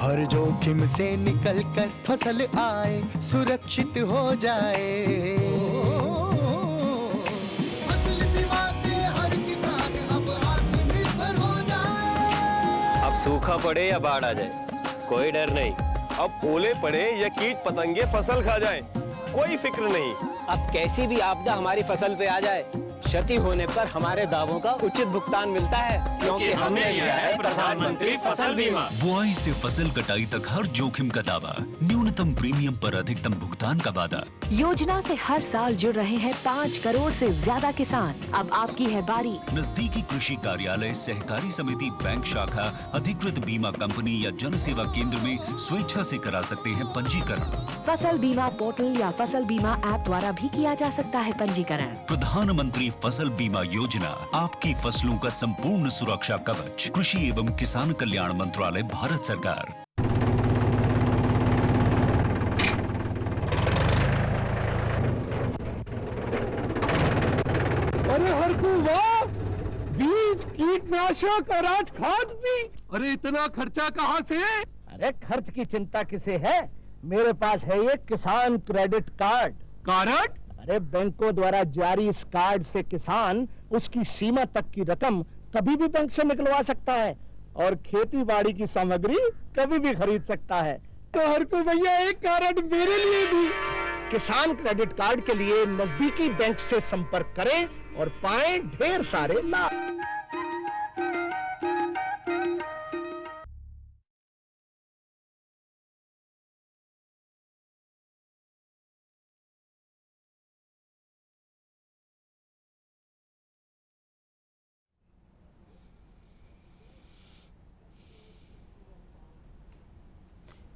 हर जोखिम से निकल कर फसल आए, सुरक्षित हो जाए। फसल बीमा से हर किसान अब आत्मनिर्भर हो जाए। अब सूखा पड़े या बाढ़ आ जाए, कोई डर नहीं। अब ओले पड़े या कीट पतंगे फसल खा जाए, कोई फिक्र नहीं। अब कैसी भी आपदा हमारी फसल पे आ जाए, क्षति होने पर हमारे दावों का उचित भुगतान मिलता है, क्योंकि हमने लिया है प्रधानमंत्री फसल बीमा। बुआई से फसल कटाई तक हर जोखिम का दावा, न्यूनतम प्रीमियम पर अधिकतम भुगतान का वादा। योजना से हर साल जुड़ रहे हैं 5 करोड़ से ज्यादा किसान। अब आपकी है बारी। नजदीकी कृषि कार्यालय, सहकारी समिति, बैंक शाखा, अधिकृत बीमा कंपनी या जन सेवा केंद्र में स्वेच्छा से करा सकते हैं पंजीकरण। फसल बीमा पोर्टल या फसल बीमा ऐप द्वारा भी किया जा सकता है पंजीकरण। प्रधानमंत्री फसल बीमा योजना, आपकी फसलों का संपूर्ण सुरक्षा कवच। कृषि एवं किसान कल्याण मंत्रालय, भारत सरकार। अरे हरकू वाह, बीज, कीटनाशक और आज खाद भी। अरे इतना खर्चा कहाँ से? अरे खर्च की चिंता किसे है, मेरे पास है ये किसान क्रेडिट कार्ड। कार्ड? अरे बैंकों द्वारा जारी इस कार्ड से किसान उसकी सीमा तक की रकम कभी भी बैंक से निकलवा सकता है और खेती बाड़ी की सामग्री कभी भी खरीद सकता है। तो हरकू भैया एक कार्ड मेरे लिए भी। किसान क्रेडिट कार्ड के लिए नजदीकी बैंक से संपर्क करें और पाएं ढेर सारे लाभ।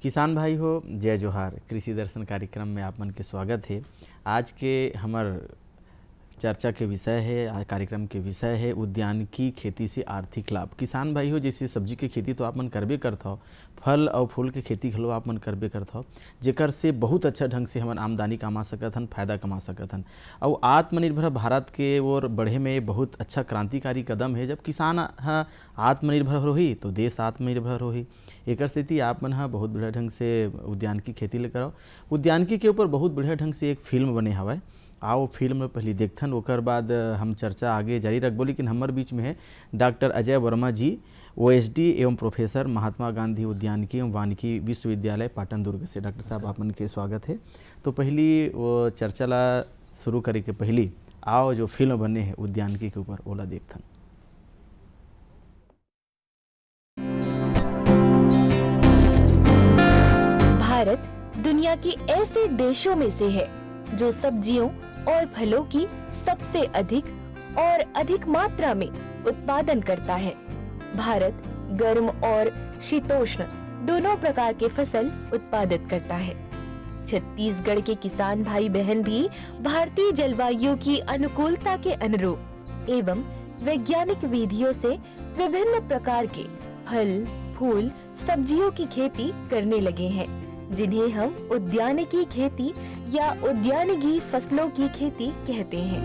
किसान भाई हो, जय जोहार। कृषि दर्शन कार्यक्रम में आप मन के स्वागत है। आज के हमार चर्चा के विषय है, कार्यक्रम के विषय है उद्यानिकी खेती से आर्थिक लाभ। किसान भाई हो, जैसे सब्जी के खेती तो आप मन करबे करता हो, फल और फूल के खेती खलो आप मन करबे करता हो, जेकर से बहुत अच्छा ढंग से हमन आमदनी कमा सकत हन, फायदा कमा सकत हन। और आत्मनिर्भर भारत के ओर बढ़े में बहुत अच्छा क्रांतिकारी कदम है। जब किसान आत्मनिर्भर होही तो देश आत्मनिर्भर होही। एक स्थिति आप मन बहुत बढ़िया ढंग से उद्यानिकी खेती ले कराओ। उद्यानिकी के ऊपर बहुत बढ़िया ढंग से एक फिल्म बने हवा, आओ फिल्म पहले देखथन, ओकर बाद हम चर्चा आगे जारी रखबो। लेकिन हमारे बीच में है डॉक्टर अजय वर्मा जी, OSD एवं प्रोफेसर, महात्मा गांधी उद्यानिकी एवं वानिकी विश्वविद्यालय पाटन दुर्ग से। डॉक्टर साहब आप मन के स्वागत है। तो पहली वो चर्चा ला शुरू करे के पहली आओ जो फिल्म बने हैं उद्यानिकी के ऊपर ओला देखथन। भारत दुनिया के ऐसे देशों में से है जो सब्जियों और फलों की सबसे अधिक और अधिक मात्रा में उत्पादन करता है। भारत गर्म और शीतोष्ण दोनों प्रकार के फसल उत्पादित करता है। छत्तीसगढ़ के किसान भाई बहन भी भारतीय जलवायु की अनुकूलता के अनुरूप एवं वैज्ञानिक विधियों से विभिन्न प्रकार के फल, फूल, सब्जियों की खेती करने लगे हैं, जिन्हें हम उद्यानिकी खेती या उद्यानिकी फसलों की खेती कहते हैं।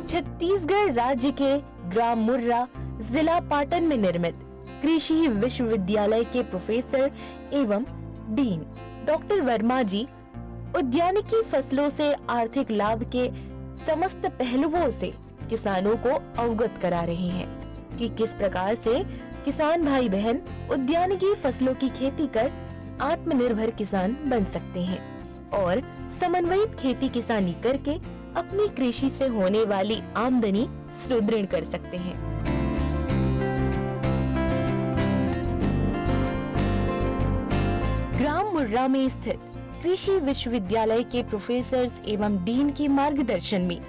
छत्तीसगढ़ राज्य के ग्राम मुर्रा, जिला पाटन में निर्मित कृषि विश्वविद्यालय के प्रोफेसर एवं डीन डॉक्टर वर्मा जी उद्यानिकी फसलों से आर्थिक लाभ के समस्त पहलुओं से किसानों को अवगत करा रहे हैं कि किस प्रकार से किसान भाई बहन उद्यानिकी फसलों की खेती कर आत्मनिर्भर किसान बन सकते हैं और समन्वयित खेती किसानी करके अपनी कृषि से होने वाली आमदनी सुदृढ़ कर सकते हैं। ग्राम मुर्रा में स्थित कृषि विश्वविद्यालय के प्रोफेसर्स एवं डीन के मार्गदर्शन में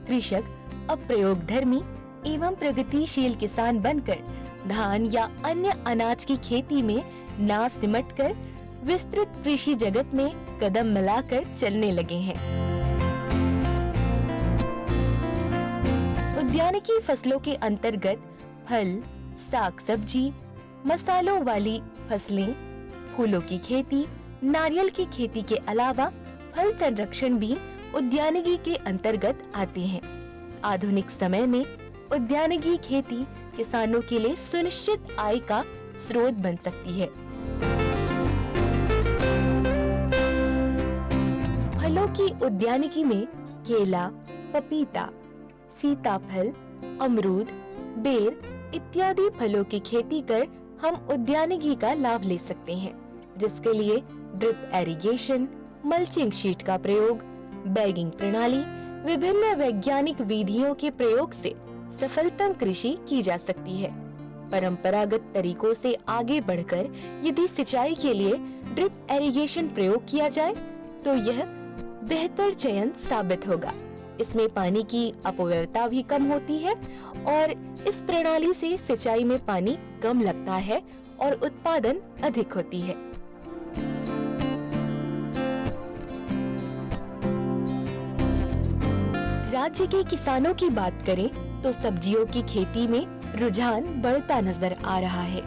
कृषक अब प्रयोगधर्मी एवं प्रगतिशील किसान बनकर धान या अन्य अनाज की खेती में ना सिमटकर विस्तृत कृषि जगत में कदम मिलाकर चलने लगे हैं। उद्यानिकी फसलों के अंतर्गत फल, साग सब्जी, मसालों वाली फसलें, फूलों की खेती, नारियल की खेती के अलावा फल संरक्षण भी उद्यानिकी के अंतर्गत आते हैं। आधुनिक समय में उद्यानिकी खेती किसानों के लिए सुनिश्चित आय का स्रोत बन सकती है। फलों की उद्यानिकी में केला, पपीता, सीताफल, अमरूद, बेर इत्यादि फलों की खेती कर हम उद्यानिकी का लाभ ले सकते हैं, जिसके लिए ड्रिप एरीगेशन, मल्चिंग शीट का प्रयोग, बैगिंग प्रणाली, विभिन्न वैज्ञानिक विधियों के प्रयोग से सफलतम कृषि की जा सकती है। परंपरागत तरीकों से आगे बढ़कर यदि सिंचाई के लिए ड्रिप एरीगेशन प्रयोग किया जाए तो यह बेहतर चयन साबित होगा। इसमें पानी की अपव्ययता भी कम होती है और इस प्रणाली से सिंचाई में पानी कम लगता है और उत्पादन अधिक होती है। राज्य के किसानों की बात करें तो सब्जियों की खेती में रुझान बढ़ता नजर आ रहा है,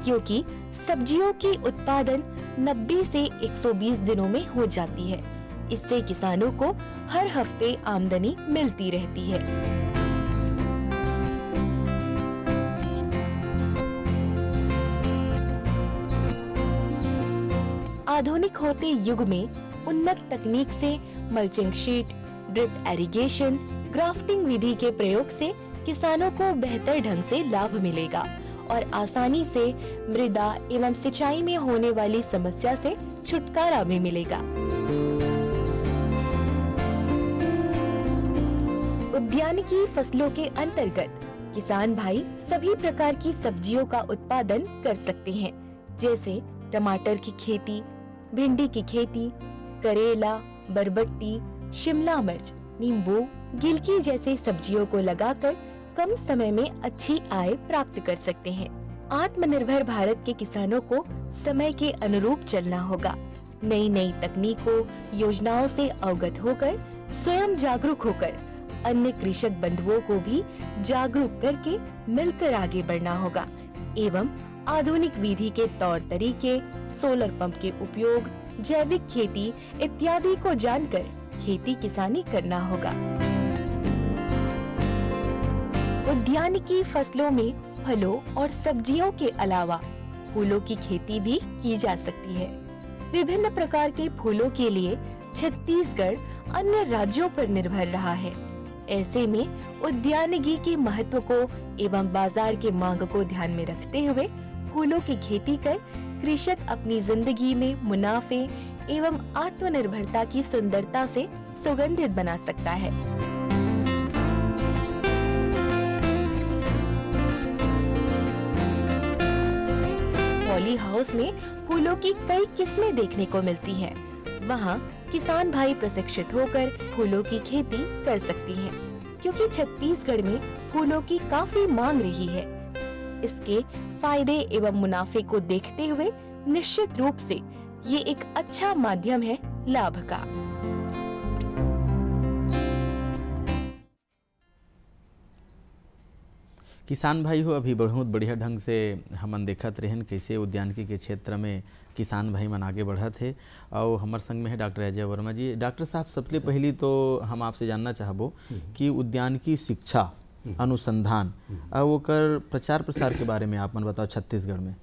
क्योंकि सब्जियों की उत्पादन 90 से 120 दिनों में हो जाती है। इससे किसानों को हर हफ्ते आमदनी मिलती रहती है। आधुनिक होते युग में उन्नत तकनीक से mulching sheet, drip irrigation, grafting विधि के प्रयोग से किसानों को बेहतर ढंग से लाभ मिलेगा और आसानी से मृदा एवं सिंचाई में होने वाली समस्या से छुटकारा भी मिलेगा। उद्यानिकी फसलों के अंतर्गत किसान भाई सभी प्रकार की सब्जियों का उत्पादन कर सकते हैं, जैसे टमाटर की खेती, भिंडी की खेती, करेला, बरबट्टी, शिमला मिर्च, नींबू, गिलकी जैसे सब्जियों को लगाकर कम समय में अच्छी आय प्राप्त कर सकते हैं। आत्मनिर्भर भारत के किसानों को समय के अनुरूप चलना होगा। नई नई तकनीकों, योजनाओं से अवगत होकर स्वयं जागरूक होकर अन्य कृषक बंधुओं को भी जागरूक करके मिलकर आगे बढ़ना होगा एवं आधुनिक विधि के तौर तरीके, सोलर पंप के उपयोग, जैविक खेती इत्यादि को जानकर खेती किसानी करना होगा। उद्यानिकी फसलों में फलों और सब्जियों के अलावा फूलों की खेती भी की जा सकती है। विभिन्न प्रकार के फूलों के लिए छत्तीसगढ़ अन्य राज्यों पर निर्भर रहा है। ऐसे में उद्यानिकी के महत्व को एवं बाजार के मांग को ध्यान में रखते हुए फूलों की खेती कर कृषक अपनी जिंदगी में मुनाफे एवं आत्मनिर्भरता की सुंदरता से सुगंधित बना सकता है। पॉली हाउस में फूलों की कई किस्में देखने को मिलती हैं। वहाँ किसान भाई प्रशिक्षित होकर फूलों की खेती कर सकती हैं, क्योंकि छत्तीसगढ़ में फूलों की काफी मांग रही है। इसके फायदे एवं मुनाफे को देखते हुए निश्चित रूप से ये एक अच्छा माध्यम है लाभ का। किसान भाई हो अभी बहुत बढ़िया ढंग से हमन देखत रहन कैसे उद्यानिकी के क्षेत्र में किसान भाई मन आगे बढ़त है। और हमारे संग में है डॉक्टर अजय वर्मा जी। डॉक्टर साहब, सबसे पहली तो हम आपसे जानना चाहबो कि उद्यानिकी शिक्षा, अनुसंधान और ओकर प्रचार प्रसार के बारे में आप मन बताओ छत्तीसगढ़ में।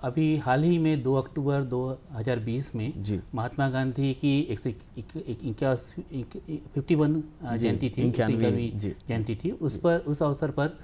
अभी हाल ही में 2 अक्टूबर 2020 में महात्मा गांधी की 51 जयंती थी, 51वीं जयंती थी। उस अवसर पर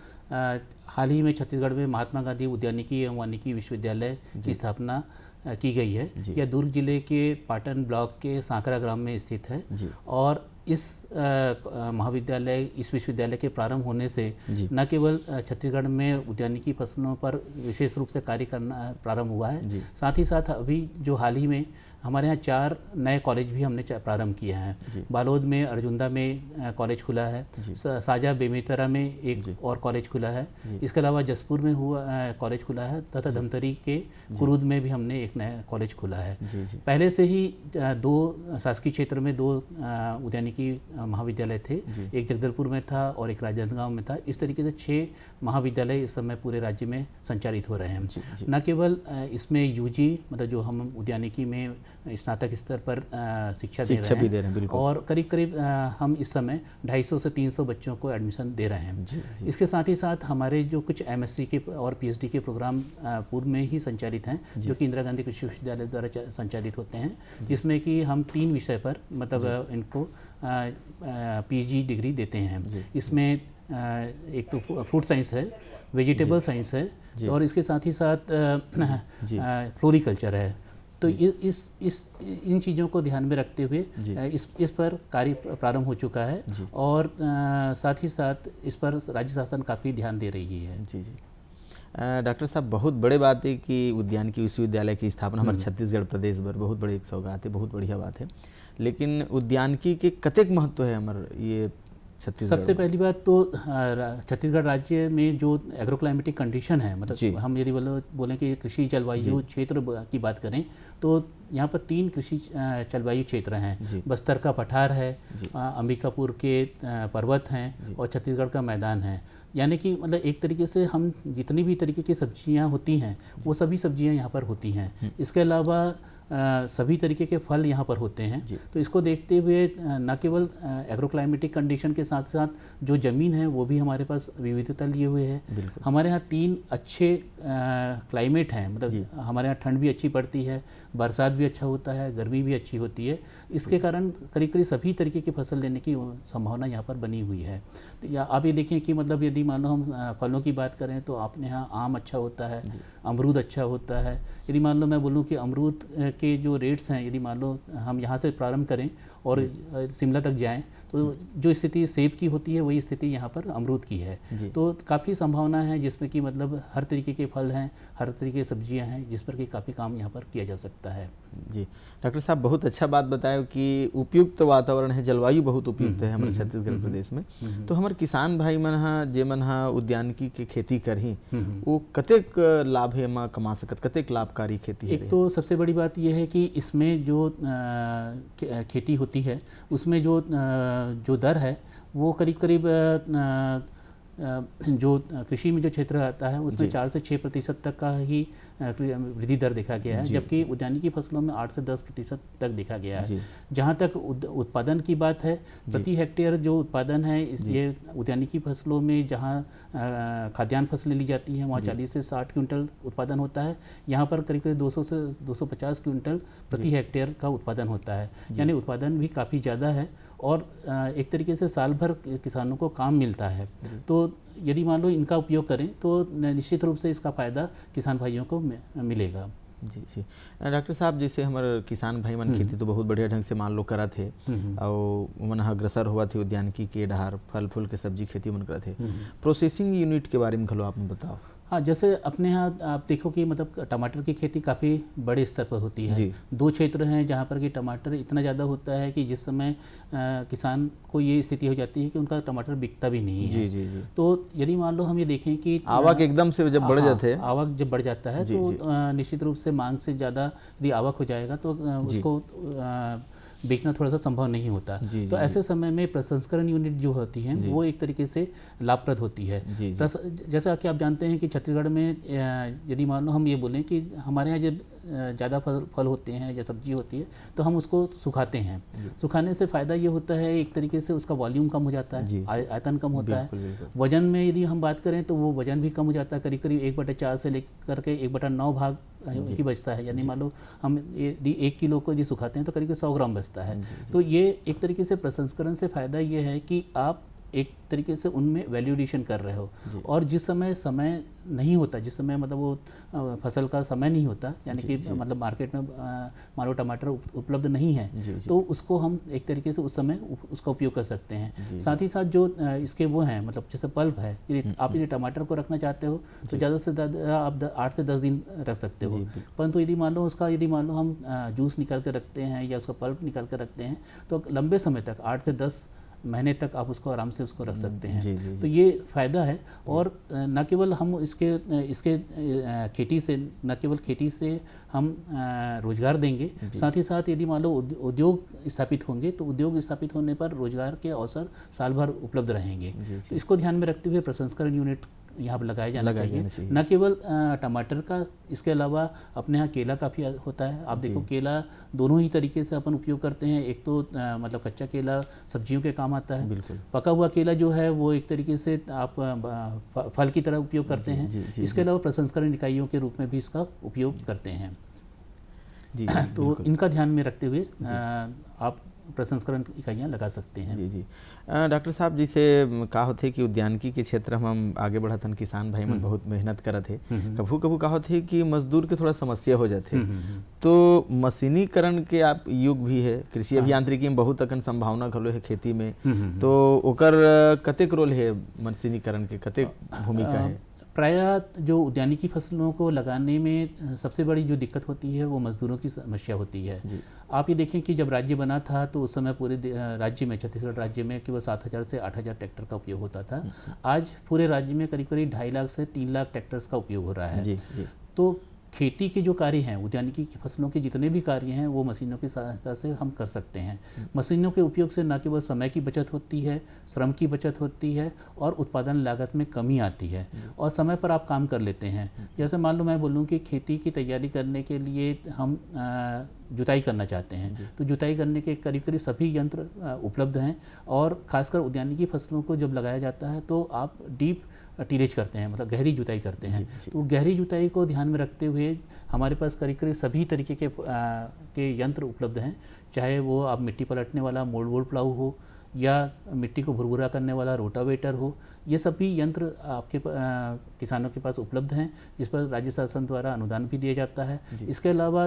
हाल ही में छत्तीसगढ़ में महात्मा गांधी उद्यानिकी एवं वानिकी विश्वविद्यालय की स्थापना की गई है। यह दुर्ग जिले के पाटन ब्लॉक के सांकरा ग्राम में स्थित है और इस महाविद्यालय, इस विश्वविद्यालय के प्रारंभ होने से न केवल छत्तीसगढ़ में उद्यानिकी फसलों पर विशेष रूप से कार्य करना प्रारंभ हुआ है, साथ ही साथ अभी जो हाल ही में हमारे यहाँ 4 नए कॉलेज भी हमने प्रारंभ किए हैं। बालोद में, अर्जुंदा में कॉलेज खुला है, साजा बेमेतरा में एक और कॉलेज खुला है, इसके अलावा जसपुर में हुआ कॉलेज खुला है तथा धमतरी के कुरुद में भी हमने एक नया कॉलेज खुला है। पहले से ही 2 शासकीय क्षेत्र में 2 उद्यानिकी उद्यानिकी महाविद्यालय थे। एक जगदलपुर में था और एक राजनांदगांव में था। इस तरीके से 6 महाविद्यालय इस समय पूरे राज्य में संचालित हो रहे हैं। न केवल इसमें यूजी मतलब जो हम उद्यानिकी में स्नातक स्तर पर शिक्षा दे रहे हैं और करीब करीब हम इस समय 250 से 300 बच्चों को एडमिशन दे रहे हैं। इसके साथ ही साथ हमारे जो कुछ एमएससी के और पीएचडी के प्रोग्राम पूर्व में ही संचालित हैं, जो कि इंदिरा गांधी कृषि विश्वविद्यालय द्वारा संचालित होते हैं, जिसमें कि हम 3 विषय पर मतलब इनको पीजी डिग्री देते हैं। इसमें एक तो फूड साइंस है, वेजिटेबल साइंस है और इसके साथ ही साथ फ्लोरिकल्चर है। तो इन चीज़ों को ध्यान में रखते हुए इस पर कार्य प्रारंभ हो चुका है और साथ ही साथ इस पर राज्य शासन काफ़ी ध्यान दे रही है। जी। डॉक्टर साहब, बहुत बड़े बात है कि उद्यानिकी विश्वविद्यालय की स्थापना हमारे छत्तीसगढ़ प्रदेश भर बहुत बड़ी एक सौगात है, बहुत बढ़िया बात है। लेकिन उद्यानिकी के कतेक महत्व है हमारे ये छत्तीसगढ़? सबसे पहली बात तो छत्तीसगढ़ राज्य में जो एग्रोक्लाइमेटिक कंडीशन है, मतलब हम यदि बोलें कि कृषि जलवायु क्षेत्र की बात करें तो यहाँ पर 3 कृषि जलवायु क्षेत्र हैं। बस्तर का पठार है, अंबिकापुर के पर्वत हैं और छत्तीसगढ़ का मैदान है। यानी कि मतलब एक तरीके से हम जितनी भी तरीके की सब्जियाँ होती हैं वो सभी सब्जियाँ यहाँ पर होती हैं। इसके अलावा सभी तरीके के फल यहाँ पर होते हैं। तो इसको देखते हुए न केवल एग्रोक्लाइमेटिक कंडीशन के साथ साथ जो ज़मीन है वो भी हमारे पास विविधता लिए हुए है। हमारे यहाँ 3 अच्छे क्लाइमेट हैं, मतलब हमारे यहाँ ठंड भी अच्छी पड़ती है, बरसात भी अच्छा होता है, गर्मी भी अच्छी होती है। इसके कारण करीब करीब सभी तरीके की फसल लेने की संभावना यहाँ पर बनी हुई है। तो या आप ये देखें कि मतलब यदि मान लो हम फलों की बात करें तो अपने यहाँ आम अच्छा होता है, अमरूद अच्छा होता है। यदि मान लो मैं बोलूँ कि अमरूद के जो रेट्स हैं, यदि मान लो हम यहाँ से प्रारंभ करें और शिमला तक जाएं तो जो स्थिति सेब की होती है वही स्थिति यहाँ पर अमरूद की है। तो काफ़ी संभावना है जिसमें कि मतलब हर तरीके के फल हैं, हर तरीके की सब्जियाँ हैं जिस पर कि काफ़ी काम यहाँ पर किया जा सकता है। जी डॉक्टर साहब, बहुत अच्छा बात बताया कि उपयुक्त वातावरण है, जलवायु बहुत उपयुक्त है हमारे छत्तीसगढ़ प्रदेश में। तो हमारे किसान भाई मन जे मन उद्यानिकी के खेती करही वो कतेक लाभ है मा कमा सकत, कतेक लाभकारी खेती है? एक तो सबसे बड़ी बात यह है कि इसमें जो खेती होती है उसमें जो दर है वो करीब करीब जो कृषि में जो क्षेत्र आता है उसमें 4 से 6% तक का ही वृद्धि दर देखा गया है, जबकि उद्यानिकी फसलों में 8 से 10% तक देखा गया है। जहाँ तक उत्पादन की बात है, प्रति हेक्टेयर जो उत्पादन है ये उद्यानिकी फसलों में जहाँ खाद्यान्न फसलें ली जाती हैं वहाँ 40 से 60 क्विंटल उत्पादन होता है। यहाँ पर करीब करीब 200 से 250 क्विंटल प्रति हेक्टेयर का उत्पादन होता है। यानी उत्पादन भी काफ़ी ज़्यादा है और एक तरीके से साल भर किसानों को काम मिलता है। तो यदि मान लो इनका उपयोग करें तो निश्चित रूप से इसका फ़ायदा किसान भाइयों को मिलेगा। जी डॉक्टर साहब, जैसे हमारे किसान भाई मन खेती तो बहुत बढ़िया ढंग से मान लो करा थे और मन अग्रसर हुआ थे उद्यानिकी के डहार, फल फूल के सब्जी खेती मन करा थे। प्रोसेसिंग यूनिट के बारे में खलो आप बताओ। हाँ, जैसे अपने यहाँ आप देखो कि मतलब टमाटर की खेती काफ़ी बड़े स्तर पर होती है। 2 क्षेत्र हैं जहाँ पर कि टमाटर इतना ज़्यादा होता है कि जिस समय किसान को ये स्थिति हो जाती है कि उनका टमाटर बिकता भी नहीं है। जी। तो यदि मान लो हम ये देखें कि आवक एकदम से जब बढ़ जाते हैं, आवक जब बढ़ जाता है तो निश्चित रूप से मांग से ज़्यादा यदि आवक हो जाएगा तो उसको बेचना थोड़ा सा संभव नहीं होता। तो ऐसे समय में प्रसंस्करण यूनिट जो होती हैं वो एक तरीके से लाभप्रद होती है। जैसा कि आप जानते हैं कि छत्तीसगढ़ में यदि मान लो हम ये बोलें कि हमारे यहाँ जब ज़्यादा फल होते हैं या सब्जी होती है तो हम उसको सुखाते हैं। सुखाने से फ़ायदा ये होता है एक तरीके से उसका वॉल्यूम कम हो जाता है, आयतन कम होता है। वजन में यदि हम बात करें तो वो वजन भी कम हो जाता है, करीब करीब 1/4 से लेकर के 1/9 भाग ही बचता है। यानी मान लो हम यदि 1 किलो को यदि सुखाते हैं तो करीब 100 ग्राम बचता है। तो ये एक तरीके से प्रसंस्करण से फ़ायदा ये है कि आप एक तरीके से उनमें वैल्यू एडिशन कर रहे हो और जिस समय नहीं होता, जिस समय मतलब वो फसल का समय नहीं होता, यानी कि मतलब मार्केट में मान लो टमाटर उपलब्ध नहीं है तो उसको हम एक तरीके से उस समय उसका उपयोग कर सकते हैं। साथ ही साथ जो इसके वो हैं मतलब जैसे पल्प है, यदि आप यदि टमाटर को रखना चाहते हो तो ज़्यादा से ज़्यादा आप 8 से 10 दिन रख सकते हो। परंतु यदि मान लो हम जूस निकाल के रखते हैं या उसका पल्प निकाल के रखते हैं तो लंबे समय तक 8 से 10 महीने तक आप उसको आराम से उसको रख सकते हैं। जी, जी, जी। तो ये फ़ायदा है। और न केवल हम इसके खेती से न केवल खेती से हम रोज़गार देंगे, साथ ही साथ यदि मान लो उद्योग स्थापित होंगे तो उद्योग स्थापित होने पर रोज़गार के अवसर साल भर उपलब्ध रहेंगे। तो इसको ध्यान में रखते हुए प्रसंस्करण यूनिट यहाँ पर लगाया जाना चाहिए। न केवल टमाटर का, इसके अलावा अपने यहाँ केला काफ़ी होता है। आप देखो केला दोनों ही तरीके से अपन उपयोग करते हैं। एक तो मतलब कच्चा केला सब्जियों के काम आता है, पका हुआ केला जो है वो एक तरीके से आप फल की तरह उपयोग करते हैं। इसके अलावा प्रसंस्करण इकाइयों के रूप में भी इसका उपयोग करते हैं। तो इनका ध्यान में रखते हुए आप प्रसंस्करण इकाइयाँ लगा सकते हैं। जी जी। डॉक्टर साहब, जिसे कहा होते कि उद्यानिकी के क्षेत्र में हम आगे बढ़तन, किसान भाई मन बहुत मेहनत करत है, कभू कभू कहा होते कि मजदूर के थोड़ा समस्या हो जाते, तो मशीनीकरण के आप युग भी है, कृषि अभियांत्रिकी में बहुत अकन संभावना खलो है खेती में, तो ओकर कतेक रोल है, मशीनीकरण के कतेक भूमिका है? प्रायः जो उद्यानिकी फसलों को लगाने में सबसे बड़ी जो दिक्कत होती है वो मजदूरों की समस्या होती है। आप ये देखें कि जब राज्य बना था तो उस समय पूरे राज्य में, छत्तीसगढ़ राज्य में केवल 7,000 से 8,000 ट्रैक्टर का उपयोग होता था। आज पूरे राज्य में करीब करीब 2.5 लाख से 3 लाख ट्रैक्टर्स का उपयोग हो रहा है। तो खेती के जो कार्य हैं, उद्यानिकी की फसलों के जितने भी कार्य हैं वो मशीनों की सहायता से हम कर सकते हैं। मशीनों के उपयोग से न केवल समय की बचत होती है, श्रम की बचत होती है और उत्पादन लागत में कमी आती है और समय पर आप काम कर लेते हैं। जैसे मान लो मैं बोलूँ कि खेती की तैयारी करने के लिए हम जुताई करना चाहते हैं, तो जुताई करने के करीब करीब सभी यंत्र उपलब्ध हैं। और खासकर उद्यानिकी फसलों को जब लगाया जाता है तो आप डीप टिलेज करते हैं, मतलब गहरी जुताई करते हैं। तो गहरी जुताई को ध्यान में रखते हुए हमारे पास करीब करीब सभी तरीके के यंत्र उपलब्ध हैं, चाहे वो आप मिट्टी पलटने वाला मोल्ड प्लाऊ हो या मिट्टी को भुरभुरा करने वाला रोटावेटर हो। ये सभी यंत्र आपके किसानों के पास उपलब्ध हैं, जिस पर राज्य शासन द्वारा अनुदान भी दिया जाता है। इसके अलावा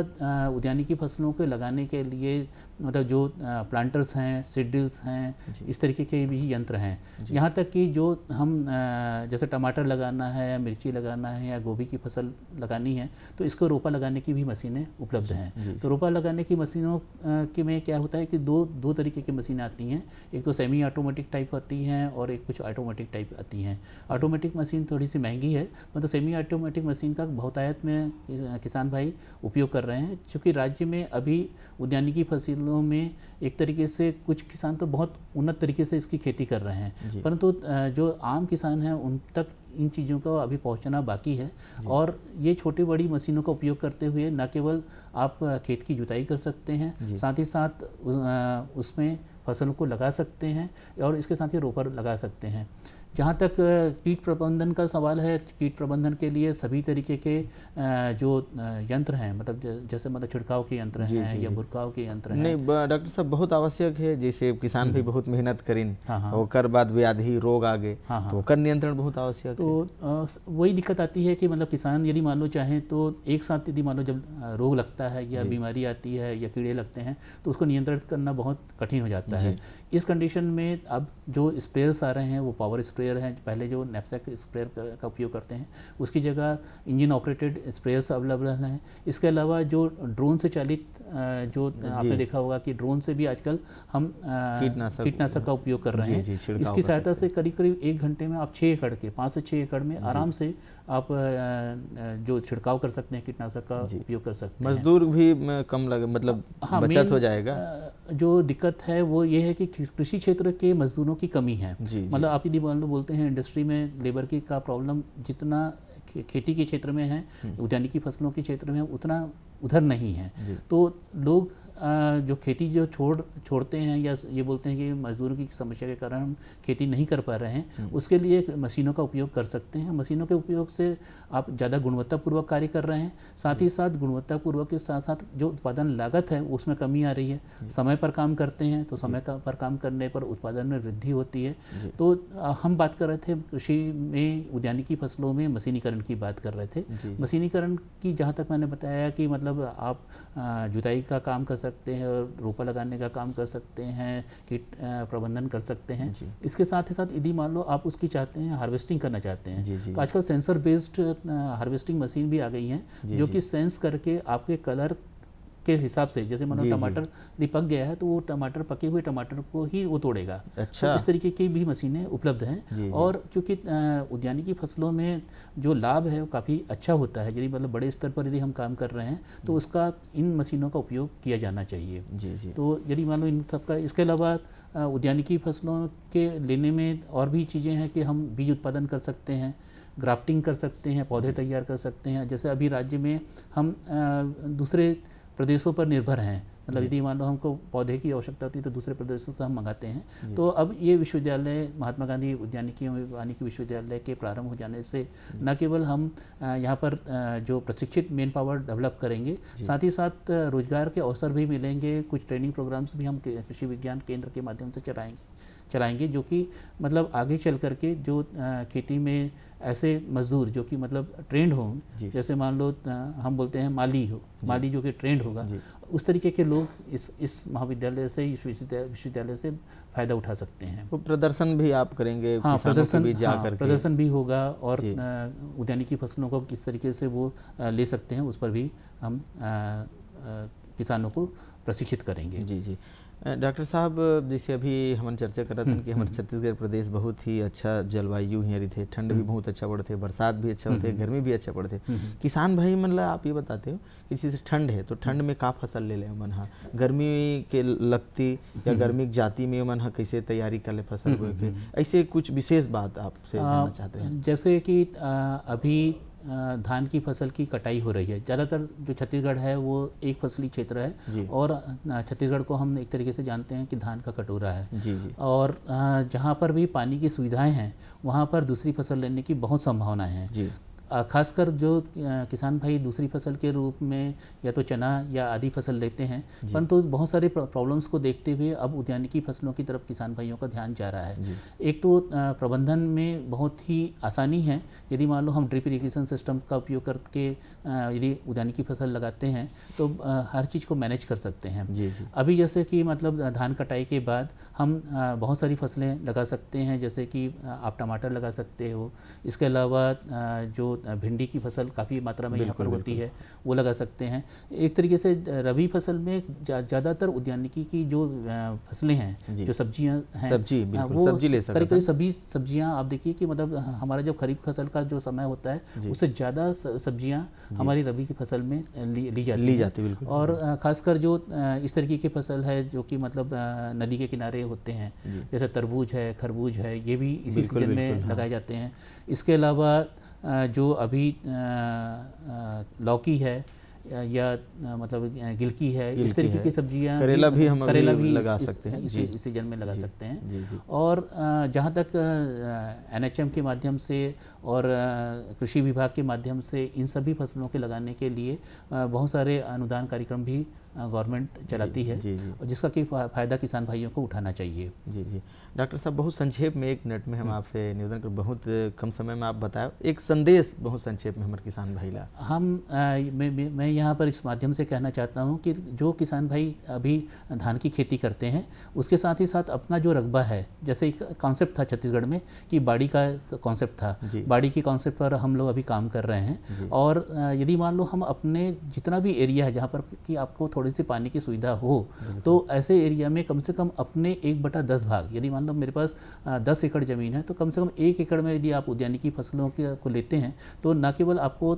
उद्यानिकी फसलों को लगाने के लिए मतलब जो प्लांटर्स हैं, सीड ड्रिल्स हैं, इस तरीके के भी यंत्र हैं। यहाँ तक कि जो हम जैसे टमाटर लगाना है या मिर्ची लगाना है या गोभी की फसल लगानी है तो इसको रोपा लगाने की भी मशीनें उपलब्ध हैं। तो रोपा लगाने की मशीनों के में क्या होता है कि दो तरीके की मशीनें आती हैं। एक तो सेमी ऑटोमेटिक टाइप आती हैं और एक कुछ ऑटोमेटिक टाइप आती हैं। ऑटोमेटिक मशीन थोड़ी सी महंगी है, मतलब सेमी ऑटोमेटिक मशीन का बहुतायत में किसान भाई उपयोग कर रहे हैं, क्योंकि राज्य में अभी उद्यानिकी फसलों में एक तरीके से कुछ किसान तो बहुत उन्नत तरीके से इसकी खेती कर रहे हैं, परंतु जो आम किसान हैं उन तक इन चीज़ों का अभी पहुंचना बाकी है। और ये छोटी बड़ी मशीनों का उपयोग करते हुए न केवल आप खेत की जुताई कर सकते हैं, साथ ही साथ उसमें फसलों को लगा सकते हैं और इसके साथ ही रोपर लगा सकते हैं। जहाँ तक कीट प्रबंधन का सवाल है, कीट प्रबंधन के लिए सभी तरीके के जो यंत्र हैं, मतलब जैसे मतलब छिड़काव के यंत्र हैं या बुरकाव के यंत्र हैं। नहीं डॉक्टर साहब, बहुत आवश्यक है, जैसे किसान भी बहुत मेहनत करें, ओकर बाद व्याधि रोग आ गए तो ओकर नियंत्रण बहुत आवश्यक है। तो वही दिक्कत आती है कि मतलब किसान यदि मान लो चाहें तो एक साथ यदि मान लो जब रोग लगता है या बीमारी आती है या कीड़े लगते हैं तो उसको नियंत्रित करना बहुत कठिन हो जाता है। इस कंडीशन में अब जो स्प्रेयर्स आ रहे हैं वो पावर स्प्रेयर हैं। पहले जो नैपसैक स्प्रेयर का उपयोग करते हैं उसकी जगह इंजन ऑपरेटेड स्प्रेयर्स अवेलेबल हैं। इसके अलावा जो ड्रोन से चालित जो आपने देखा होगा कि ड्रोन से भी आजकल हम कीटनाशक का उपयोग कर रहे हैं। इसकी सहायता से करीब करीब 1 घंटे में आप 6 एकड़ के 5 से 6 एकड़ में आराम से आप जो छिड़काव कर सकते हैं, कीटनाशक का उपयोग कर सकते हैं। मजदूर भी कम लगे, मतलब बचत हो जाएगा। जो दिक्कत है वो ये है कि कृषि क्षेत्र के मजदूरों की कमी है। मतलब आप यदि बोलते हैं इंडस्ट्री में लेबर की का प्रॉब्लम जितना खेती के क्षेत्र में है, उद्यानिकी फसलों के क्षेत्र में उतना उधर नहीं है। तो लोग जो खेती जो छोड़ते हैं या ये बोलते हैं कि मजदूरों की समस्या के कारण हम खेती नहीं कर पा रहे हैं, उसके लिए मशीनों का उपयोग कर सकते हैं। मशीनों के उपयोग से आप ज़्यादा गुणवत्तापूर्वक कार्य कर रहे हैं, साथ ही साथ गुणवत्तापूर्वक के साथ साथ जो उत्पादन लागत है उसमें कमी आ रही है। समय पर काम करते हैं तो समय पर काम करने पर उत्पादन में वृद्धि होती है। तो हम बात कर रहे थे कृषि में उद्यानिकी फसलों में मशीनीकरण की बात कर रहे थे। मशीनीकरण की जहाँ तक मैंने बताया कि मतलब आप जुताई का काम कर सकते हैं और रोपा लगाने का काम कर सकते हैं, कीट प्रबंधन कर सकते हैं। इसके साथ ही साथ यदि मान लो आप उसकी चाहते हैं हार्वेस्टिंग करना चाहते हैं तो आजकल सेंसर बेस्ड हार्वेस्टिंग मशीन भी आ गई हैं जो कि सेंस करके आपके कलर के हिसाब से, जैसे मानो टमाटर यदि पक गया है तो वो टमाटर, पके हुए टमाटर को ही वो तोड़ेगा। अच्छा। तो इस तरीके की भी मशीनें उपलब्ध हैं। और चूँकि उद्यानिकी फसलों में जो लाभ है वो काफ़ी अच्छा होता है, यदि मतलब बड़े स्तर पर यदि हम काम कर रहे हैं तो उसका इन मशीनों का उपयोग किया जाना चाहिए। तो यदि मान लो इन सबका, इसके अलावा उद्यानिकी फसलों के लेने में और भी चीज़ें हैं कि हम बीज उत्पादन कर सकते हैं, ग्राफ्टिंग कर सकते हैं, पौधे तैयार कर सकते हैं। जैसे अभी राज्य में हम दूसरे प्रदेशों पर निर्भर हैं, मतलब यदि मान लो हमको पौधे की आवश्यकता होती है तो दूसरे प्रदेशों से हम मंगाते हैं। तो अब ये विश्वविद्यालय, महात्मा गांधी उद्यानिकी एवं वानिकी विश्वविद्यालय के प्रारंभ हो जाने से न केवल हम यहाँ पर जो प्रशिक्षित मेन पावर डेवलप करेंगे, साथ ही साथ रोजगार के अवसर भी मिलेंगे। कुछ ट्रेनिंग प्रोग्राम्स भी हम कृषि विज्ञान केंद्र के माध्यम से चलाएंगे जो कि मतलब आगे चल करके जो खेती में ऐसे मजदूर जो कि मतलब ट्रेंड हों, जैसे मान लो हम बोलते हैं माली जो कि ट्रेंड होगा, उस तरीके के लोग इस महाविद्यालय से, इस विश्वविद्यालय से फ़ायदा उठा सकते हैं। वो प्रदर्शन भी आप करेंगे? हाँ, प्रदर्शन भी होगा और उद्यानिकी फसलों को किस तरीके से वो ले सकते हैं उस पर भी हम किसानों को प्रशिक्षित करेंगे। जी। डॉक्टर साहब, जैसे अभी हम चर्चा कर रहे थे कि हमारे छत्तीसगढ़ प्रदेश बहुत ही अच्छा जलवायु यहाँ थे, ठंड भी बहुत अच्छा पड़ते, बरसात भी अच्छा होते, गर्मी भी अच्छा पड़ते। किसान भाई मतलब आप ये बताते हो कि जैसे ठंड है तो ठंड में का फसल ले लें मन, गर्मी के लगती या गर्मी की जाति में मन कैसे तैयारी कर ले फसल बोए के, ऐसे कुछ विशेष बात आपसे जानना चाहते हैं। जैसे कि अभी धान की फसल की कटाई हो रही है। ज़्यादातर जो छत्तीसगढ़ है वो एक फसली क्षेत्र है और छत्तीसगढ़ को हम एक तरीके से जानते हैं कि धान का कटोरा है। और जहाँ पर भी पानी की सुविधाएं हैं वहाँ पर दूसरी फसल लेने की बहुत संभावनाएं हैं। खासकर जो किसान भाई दूसरी फसल के रूप में या तो चना या आदि फसल लेते हैं, परंतु बहुत सारे प्रॉब्लम्स को देखते हुए अब उद्यानिकी फसलों की तरफ किसान भाइयों का ध्यान जा रहा है। एक तो प्रबंधन में बहुत ही आसानी है, यदि मान लो हम ड्रिप इरिगेशन सिस्टम का उपयोग करके यदि उद्यानिकी फसल लगाते हैं तो हर चीज़ को मैनेज कर सकते हैं। अभी जैसे कि मतलब धान कटाई के बाद हम बहुत सारी फसलें लगा सकते हैं, जैसे कि आप टमाटर लगा सकते हो, इसके अलावा जो भिंडी की फसल काफ़ी मात्रा में यहाँ पर होती है वो लगा सकते हैं। एक तरीके से रबी फसल में ज़्यादातर उद्यानिकी की जो फसलें हैं, जो सब्जियाँ हैं, वो सब्जी ले सकते हैं। करीब सभी सब्जियाँ आप देखिए कि मतलब हमारा जब खरीफ फसल का जो समय होता है उससे ज़्यादा सब्जियाँ हमारी रबी की फसल में ली जाती है। और ख़ासकर जो इस तरीके की फसल है जो कि मतलब नदी के किनारे होते हैं, जैसे तरबूज है, खरबूज है, ये भी इसी सीजन में लगाए जाते हैं। इसके अलावा जो अभी लौकी है या मतलब गिलकी है, इस तरीके की सब्जियां, करेला भी हम लगा सकते हैं, इस सीजन में लगा सकते हैं। और जहाँ तक NHM के माध्यम से और कृषि विभाग के माध्यम से इन सभी फसलों के लगाने के लिए बहुत सारे अनुदान कार्यक्रम भी गवर्नमेंट चलाती है और जिसका कि फ़ायदा किसान भाइयों को उठाना चाहिए। जी। डॉक्टर साहब, बहुत संक्षेप में 1 मिनट में हम आपसे निवेदन कर, बहुत कम समय में आप बताओ एक संदेश बहुत संक्षेप में हमारे किसान भाई ला। मैं यहाँ पर इस माध्यम से कहना चाहता हूँ कि जो किसान भाई अभी धान की खेती करते हैं उसके साथ ही साथ अपना जो रकबा है, जैसे एक कॉन्सेप्ट था छत्तीसगढ़ में कि बाड़ी का कॉन्सेप्ट था, बाड़ी की कॉन्सेप्ट पर हम लोग अभी काम कर रहे हैं। और यदि मान लो हम अपने जितना भी एरिया है जहाँ पर कि आपको थोड़ी सी पानी की सुविधा हो तो ऐसे एरिया में कम से कम अपने 1/10 भाग, यदि मान लो मेरे पास 10 एकड़ ज़मीन है तो कम से कम 1 एकड़ में यदि आप उद्यानिकी फसलों को लेते हैं तो न केवल आपको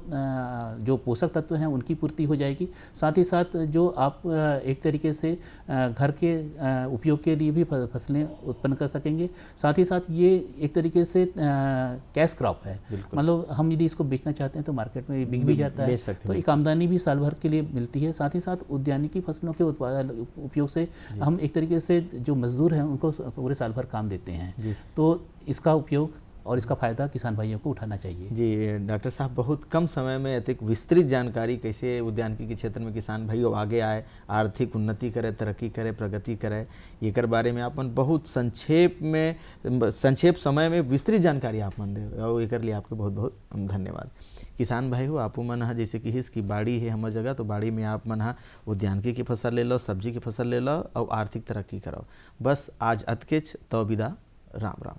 जो पोषक तत्व हैं उनकी पूर्ति हो जाएगी, साथ ही साथ जो आप एक तरीके से घर के उपयोग के लिए भी फसलें उत्पन्न कर सकेंगे। साथ ही साथ ये एक तरीके से कैश क्रॉप है, मतलब हम यदि इसको बेचना चाहते हैं तो मार्केट में बिक भी जाता है, तो एक आमदनी भी साल भर के लिए मिलती है। साथ ही साथ उद्यानिकी फसलों के उपयोग से हम एक तरीके से जो मजदूर हैं उनको पूरे साल भर काम देते हैं, तो इसका उपयोग और इसका फ़ायदा किसान भाइयों को उठाना चाहिए। जी डॉक्टर साहब, बहुत कम समय में अधिक विस्तृत जानकारी कैसे उद्यानिकी के क्षेत्र में किसान भाई आगे आए, आर्थिक उन्नति करे, तरक्की करे, प्रगति करे, एकर बारे में आपन बहुत संक्षेप समय में विस्तृत जानकारी आप मन दे और एकर लिए आपके बहुत बहुत धन्यवाद। किसान भाई हो, आपो मन हा जैसे कि इसकी बाड़ी है हमार जगह, तो बाड़ी में आप मन हा उद्यानिकी की फसल ले लो, सब्जी की फसल ले लो और आर्थिक तरक्की करो। बस आज अतकेच तो विदा, राम राम।